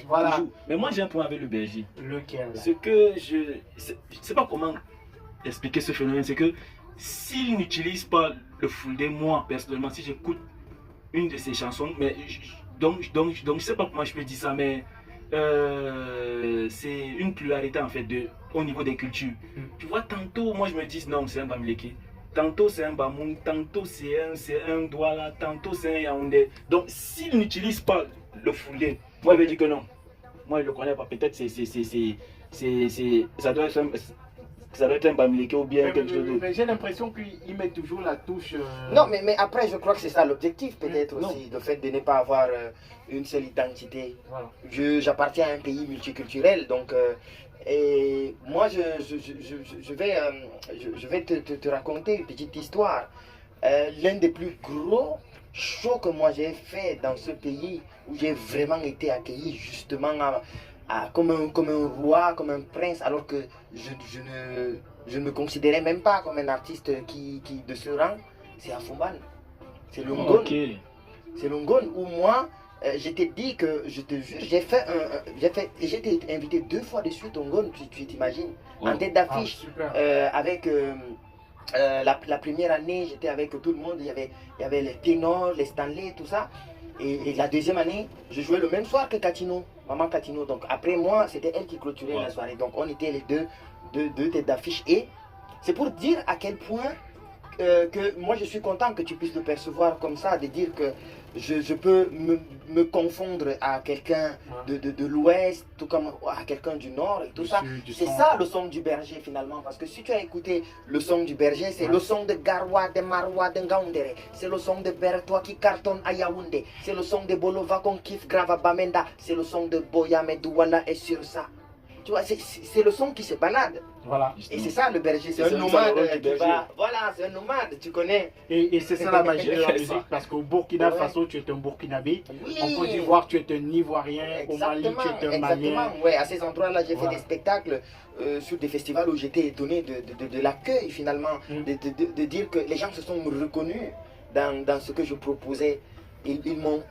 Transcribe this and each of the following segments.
Voilà. Toujours. Mais moi j'ai un point avec le berger. Lequel? Ce que je sais pas comment expliquer ce phénomène, c'est que s'il n'utilise pas le full day, moi personnellement, si j'écoute une de ses chansons, mais donc je sais pas comment je peux dire ça, mais c'est une pluralité en fait au niveau des cultures. Tu vois, tantôt moi je me dis non, c'est un Bamileke, tantôt c'est un Bamoun, tantôt c'est un Douala, tantôt c'est un Yaoundé. Donc s'il n'utilise pas le full day, moi je vais dire que non. Moi je le connais pas, peut-être ça doit être un Bamileke ou bien quelque chose d'autre. Mais j'ai l'impression qu'il met toujours la touche. Non, mais après, je crois que c'est ça l'objectif, peut-être aussi, le fait de ne pas avoir une seule identité. Voilà. J'appartiens à un pays multiculturel, donc. Et moi, je vais te raconter une petite histoire. L'un des plus gros shows que moi j'ai fait dans ce pays, où j'ai vraiment été accueilli justement comme un roi, comme un prince, alors que je ne me considérais même pas comme un artiste qui de ce rang, c'est à Fumban. C'est Longon. Okay. C'est Longon où moi, je t'ai dit que, je te jure, j'ai été invité 2 fois de suite au Longon, tu t'imagines, en tête d'affiche, avec la première année, j'étais avec tout le monde, il y avait les ténors, les Stanley, tout ça. Et la deuxième année, je jouais le même soir que Katino, maman Katino. Donc après moi, c'était elle qui clôturait la soirée. Donc on était les deux têtes d'affiche. Et c'est pour dire à quel point que moi je suis content que tu puisses le percevoir comme ça, de dire que je peux me confondre à quelqu'un de l'ouest, tout comme à quelqu'un du nord et tout ça. C'est ça le son du berger finalement, parce que si tu as écouté le son du berger, c'est le son de Garoua, de Maroua, de Ngaoundéré, c'est le son de Bertois qui cartonne à Yaoundé, c'est le son de Bolova qu'on kiffe grave à Bamenda, c'est le son de Boya Medouala et sur ça. Tu vois, c'est le son qui se balade. Voilà. Et c'est ça le berger, c'est un nomade qui va. Voilà, c'est un nomade, tu connais. Et c'est ça la magie de la musique, parce qu'au Burkina Faso, tu es un Burkinabé. Oui. En Côte d'Ivoire, tu es un Ivoirien. Au Mali, tu es un Malien. Exactement, ouais, à ces endroits-là, j'ai fait des spectacles sur des festivals où j'étais étonné de l'accueil finalement, de dire que les gens se sont reconnus dans ce que je proposais. Ils m'ont.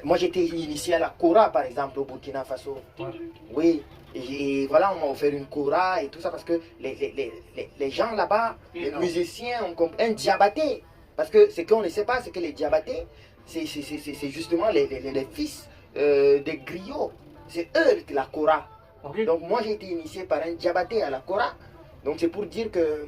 Moi, j'étais initié à la Kora, par exemple, au Burkina Faso. Oui. Et voilà, on m'a offert une kora et tout ça parce que les gens là-bas, les musiciens ont compris. Un diabaté. Parce que ce qu'on ne sait pas, c'est que les diabatés, c'est justement les fils des griots. C'est eux la kora. Okay. Donc moi j'ai été initié par un diabaté à la kora. Donc c'est pour dire que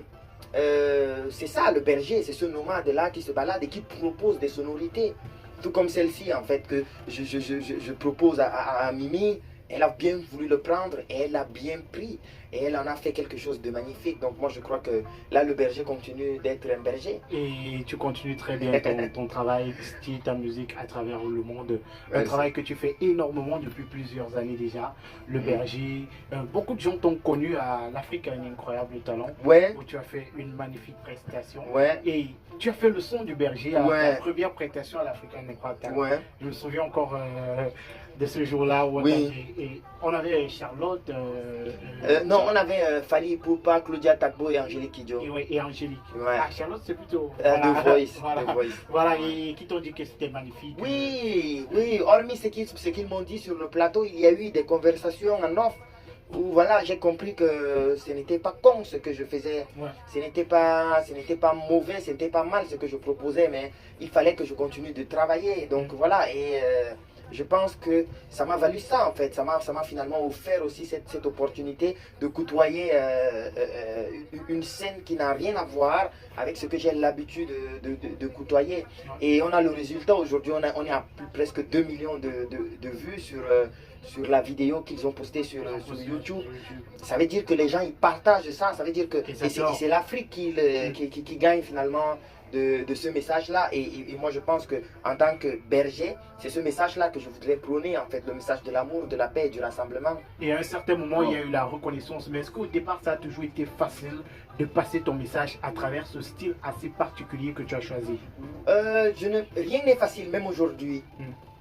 c'est ça le berger, c'est ce nomade-là qui se balade et qui propose des sonorités. Tout comme celle-ci en fait que je propose à Mimi. Elle a bien voulu le prendre et elle a bien pris et elle en a fait quelque chose de magnifique. Donc moi je crois que là le berger continue d'être un berger. Et tu continues très bien ton travail, ta musique à travers le monde. Un travail que tu fais énormément depuis plusieurs années déjà. Le berger, beaucoup de gens t'ont connu à l'Afrique a un incroyable talent. Ouais. Où tu as fait une magnifique prestation. Ouais. Et tu as fait le son du berger à la première prestation à l'Afrique a un incroyable talent. Ouais. Je me souviens encore de ce jour-là où on avait Charlotte. Non, on avait Fali Poupa, Claudia Tagbo et Angélique Kidjo. Et Angélique. Ouais. Ah, Charlotte, c'est plutôt. The Voice. Voilà. The Voice. Voilà, et qui t'ont dit que c'était magnifique. Oui, hormis ce qu'ils m'ont dit sur le plateau, il y a eu des conversations en off. Où voilà, j'ai compris que ce n'était pas con ce que je faisais, ce n'était pas mauvais, ce n'était pas mal ce que je proposais, mais il fallait que je continue de travailler. Donc voilà, et je pense que ça m'a valu ça en fait, ça m'a finalement offert aussi cette opportunité de côtoyer une scène qui n'a rien à voir avec ce que j'ai l'habitude de côtoyer. Et on a le résultat aujourd'hui, on est à presque 2 millions de vues sur la vidéo qu'ils ont postée sur YouTube. Ça veut dire que les gens ils partagent ça, ça veut dire que c'est l'Afrique qui gagne finalement de ce message-là. Et moi je pense que en tant que berger, c'est ce message-là que je voudrais prôner en fait, le message de l'amour, de la paix et du rassemblement. Et à un certain moment, il y a eu la reconnaissance. Mais est-ce qu'au départ, ça a toujours été facile de passer ton message à travers ce style assez particulier que tu as choisi? Rien n'est facile, même aujourd'hui.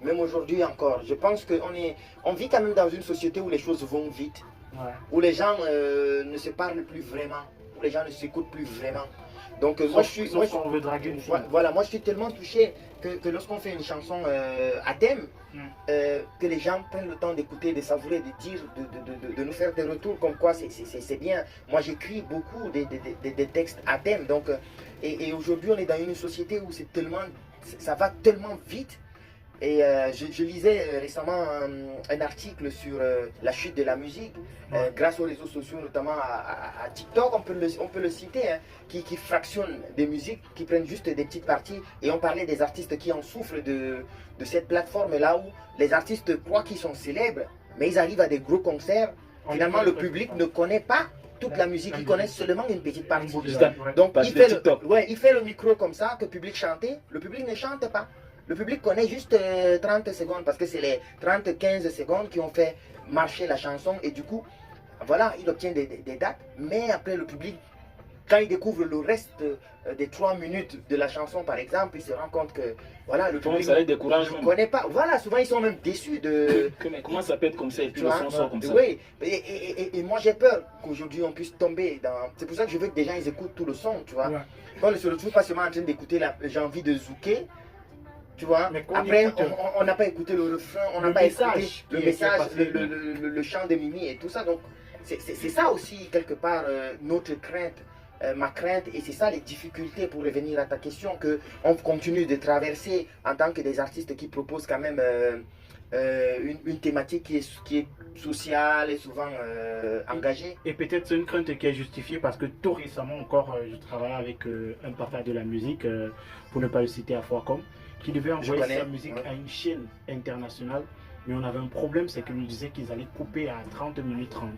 Même aujourd'hui encore. Je pense qu'on vit quand même dans une société où les choses vont vite. Où les gens ne se parlent plus vraiment. Où les gens ne s'écoutent plus vraiment. Donc moi je suis, on veut draguer une fille. Voilà, moi je suis tellement touché que lorsqu'on fait une chanson à thème, que les gens prennent le temps d'écouter, de savourer, de dire, de nous faire des retours comme quoi c'est bien. Moi j'écris beaucoup des textes à thème. Donc, et aujourd'hui on est dans une société où c'est tellement, ça va tellement vite. Et je lisais récemment un article sur la chute de la musique, grâce aux réseaux sociaux, notamment à TikTok, on peut le citer, hein, qui fractionnent des musiques, qui prennent juste des petites parties. Et on parlait des artistes qui en souffrent de cette plateforme-là, où les artistes croient qu'ils sont célèbres, mais ils arrivent à des gros concerts. Finalement, le public ne connaît pas toute la musique, ils connaissent seulement une petite partie. Donc il fait le micro comme ça, que le public chante, le public ne chante pas. Le public connaît juste 30 secondes parce que c'est les 30-15 secondes qui ont fait marcher la chanson et du coup, voilà, il obtient des dates. Mais après, le public, quand il découvre le reste des 3 minutes de la chanson, par exemple, il se rend compte que, voilà, le public ne connaît pas. Voilà, souvent ils sont même déçus de... Comment ça peut être comme ça et puis le son sort comme ça? Oui, et moi j'ai peur qu'aujourd'hui on puisse tomber dans... C'est pour ça que je veux que des gens ils écoutent tout le son, tu vois. Quand on ne se retrouve pas seulement en train d'écouter j'ai envie de zouker. Tu vois, après on n'a pas écouté le refrain, on n'a pas écouté le message, le chant de Mimi et tout ça. Donc c'est ça aussi quelque part notre crainte, ma crainte, et c'est ça les difficultés, pour revenir à ta question, qu'on continue de traverser en tant que des artistes qui proposent quand même une thématique qui est sociale et souvent engagée. Et peut-être c'est une crainte qui est justifiée parce que tout récemment encore, je travaillais avec un papa de la musique, pour ne pas le citer à Foicom, qui devait envoyer sa musique à une chaîne internationale, mais on avait un problème, c'est qu'ils nous disaient qu'ils allaient couper à 30 minutes 30.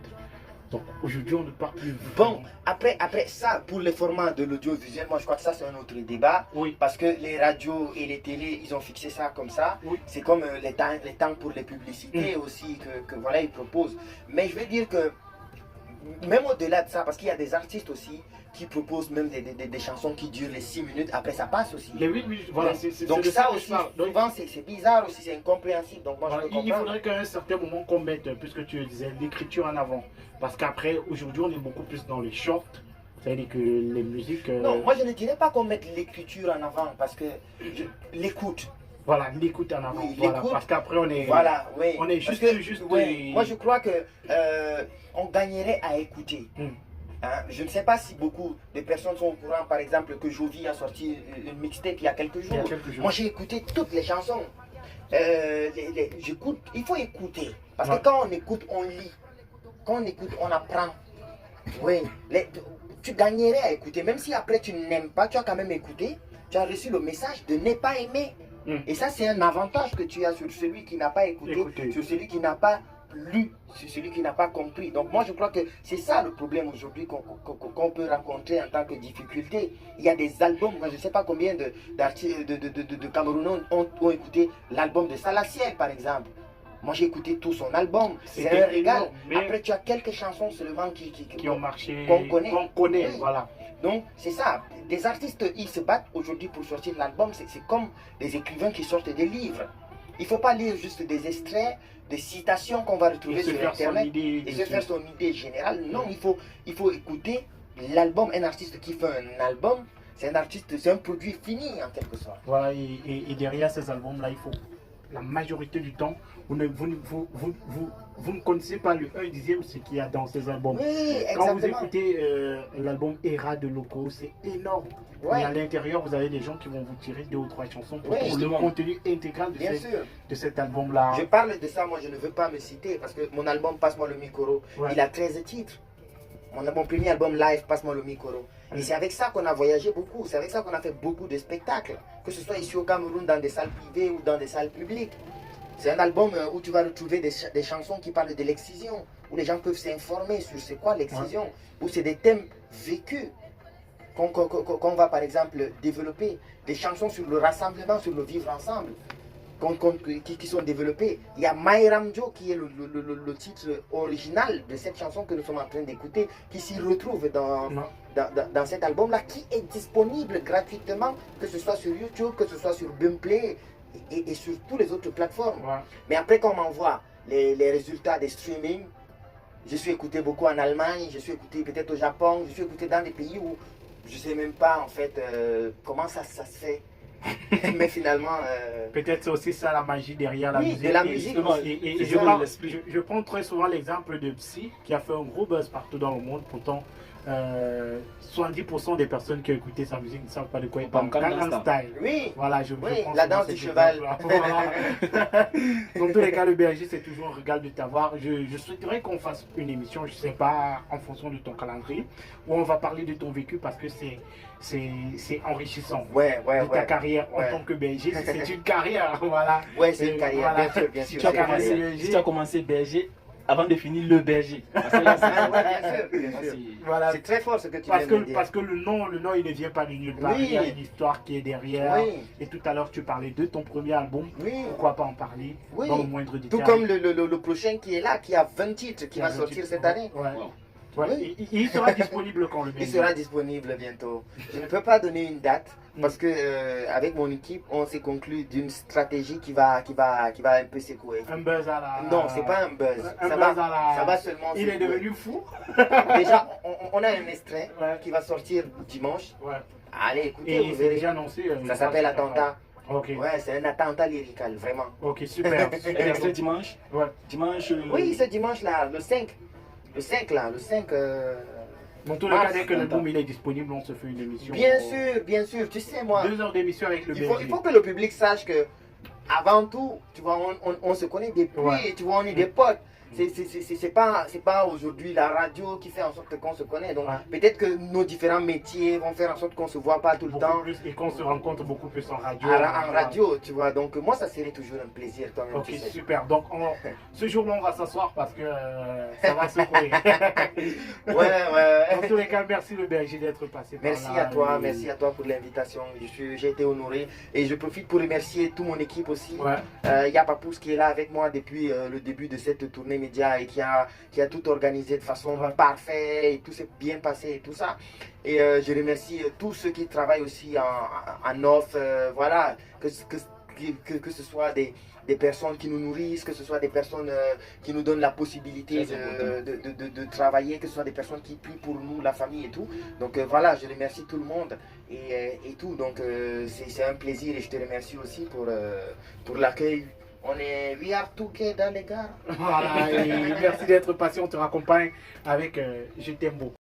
Donc aujourd'hui on ne parle plus. Bon, après ça, pour les formats de l'audiovisuel, moi je crois que ça c'est un autre débat. Oui. Parce que les radios et les télés, ils ont fixé ça comme ça. Oui. C'est comme les temps pour les publicités aussi que voilà, ils proposent. Mais je veux dire que même au-delà de ça, parce qu'il y a des artistes aussi qui proposent même des chansons qui durent les 6 minutes, après ça passe aussi. Mais oui, voilà. Donc ça aussi, souvent c'est bizarre aussi, c'est incompréhensible. Donc moi, voilà, il faudrait qu'à un certain moment qu'on mette, puisque tu disais, l'écriture en avant. Parce qu'après, aujourd'hui, on est beaucoup plus dans les shorts. C'est-à-dire que les musiques... Non, moi je ne dirais pas qu'on mette l'écriture en avant, parce que l'écoute. Voilà, l'écoute en avant. Oui, voilà, parce qu'après, on est... Voilà, oui. On est juste... Moi je crois que on gagnerait à écouter. Hein, je ne sais pas si beaucoup de personnes sont au courant, par exemple, que Jovi a sorti une mixtape il y a quelques jours. Moi j'ai écouté toutes les chansons. J'écoute, il faut écouter. Parce que quand on écoute, on lit. Quand on écoute, on apprend. Oui, tu gagnerais à écouter. Même si après tu n'aimes pas, tu as quand même écouté. Tu as reçu le message de ne pas aimer. Et ça, c'est un avantage que tu as sur celui qui n'a pas écouté, sur celui qui n'a pas lu, sur celui qui n'a pas compris. Donc moi, je crois que c'est ça le problème aujourd'hui qu'on peut rencontrer en tant que difficulté. Il y a des albums, moi je ne sais pas combien de Camerounais ont écouté l'album de Salaciel, par exemple. Moi j'ai écouté tout son album, c'est un régal. Après tu as quelques chansons seulement qui ont marché, qu'on connaît. Oui. Voilà. Donc c'est ça, des artistes ils se battent aujourd'hui pour sortir l'album, c'est comme des écrivains qui sortent des livres. Il ne faut pas lire juste des extraits, des citations qu'on va retrouver sur internet et se faire son idée générale. Non, il faut écouter l'album. Un artiste qui fait un album, c'est un artiste, c'est un produit fini en quelque sorte. Voilà, et derrière ces albums-là, il faut, la majorité du temps, vous ne connaissez pas le 1/10 ce qu'il y a dans ces albums. Oui, exactement. Quand vous écoutez l'album Era de Loco, c'est énorme. Ouais. Et à l'intérieur, vous avez des gens qui vont vous tirer 2 ou 3 chansons pour le contenu intégral de cet album-là. Je parle de ça, moi je ne veux pas me citer parce que mon album Passe-moi le micro, il a 13 titres. Mon premier album live, Passe-moi le micro. Et c'est avec ça qu'on a voyagé beaucoup, c'est avec ça qu'on a fait beaucoup de spectacles, que ce soit ici au Cameroun, dans des salles privées ou dans des salles publiques. C'est un album où tu vas retrouver des chansons qui parlent de l'excision, où les gens peuvent s'informer sur c'est quoi l'excision, où c'est des thèmes vécus qu'on va par exemple développer, des chansons sur le rassemblement, sur le vivre ensemble, qui sont développées. Il y a Mairamjo qui est le titre original de cette chanson que nous sommes en train d'écouter, qui s'y retrouve dans cet album-là, qui est disponible gratuitement, que ce soit sur YouTube, que ce soit sur Boomplay et sur toutes les autres plateformes. Mais après qu'on m'envoie les résultats des streamings, je suis écouté beaucoup en Allemagne, je suis écouté peut-être au Japon, je suis écouté dans des pays où je sais même pas en fait comment ça se fait. Mais finalement. Peut-être c'est aussi ça la magie derrière la oui, musique. de la musique. Et je prends très souvent l'exemple de Psy qui a fait un gros buzz partout dans le monde. Pourtant, 70% des personnes qui ont écouté sa musique ne savent pas de quoi il parle. Gangnam Style. Oui. Voilà, oui, la danse du cheval. Voilà. Dans tous les cas, le BRJ, c'est toujours un régal de t'avoir. Je souhaiterais qu'on fasse une émission, je ne sais pas, en fonction de ton calendrier, où on va parler de ton vécu parce que c'est enrichissant. De ta carrière en tant que BRJ. C'est une carrière, voilà. Ouais, c'est une carrière, voilà. bien sûr. Si tu as commencé BRJ, avant de finir le berger. Parce que là, bien sûr. Voilà. C'est très fort ce que tu viens de dire. Parce que le nom, il ne vient pas de nulle part. Il y a une histoire qui est derrière. Et tout à l'heure, tu parlais de ton premier album. Pourquoi pas en parler dans le moindre détail. Tout comme le prochain qui est là, qui a 20 titres, qui va sortir cette année. Il sera disponible quand le Il sera disponible bientôt. Je ne peux pas donner une date parce que avec mon équipe, on s'est conclu d'une stratégie qui va un peu secouer. Un buzz à la... Non, c'est pas un buzz. Ça va seulement Il est devenu fou. Déjà, on a un extrait qui va sortir dimanche. Allez, écoutez, vous verrez. Déjà annoncé. Ça s'appelle Attentat. Okay. Ouais, c'est un attentat lyrical, vraiment. Ok, super. L'extrait dimanche. Dimanche. Oui, ce dimanche-là, le 5. Le 5 là, le 5. Dans tous les cas, dès que l'album il est disponible, on se fait une émission. Bien sûr, tu sais moi. 2 heures d'émission avec le BRJ. Il faut que le public sache que, avant tout, tu vois, on se connaît depuis, tu vois, on est des potes. C'est pas aujourd'hui la radio qui fait en sorte qu'on se connaît. Donc peut-être que nos différents métiers vont faire en sorte qu'on se voit pas tout le temps. Plus, et qu'on se rencontre beaucoup plus en radio. En radio, tu vois. Donc moi, ça serait toujours un plaisir quand même. Ok, super. Donc ce jour-là, on va s'asseoir parce que ça va secouer. ouais. Dans tous les cas, merci le BRJ d'être passé. Merci à toi pour l'invitation. J'ai été honoré et je profite pour remercier toute mon équipe aussi. Il y a Papous qui est là avec moi depuis le début de cette tournée média et qui a tout organisé de façon parfaite et tout s'est bien passé et tout ça. Et je remercie tous ceux qui travaillent aussi en off, voilà, que ce soit des personnes qui nous nourrissent, que ce soit des personnes qui nous donnent la possibilité de travailler, que ce soit des personnes qui prient pour nous, la famille et tout. Donc voilà, je remercie tout le monde et tout. Donc c'est un plaisir et je te remercie aussi pour l'accueil. We are together, les gars. Voilà, et merci d'être patient, on te raccompagne avec Je t'aime beaucoup.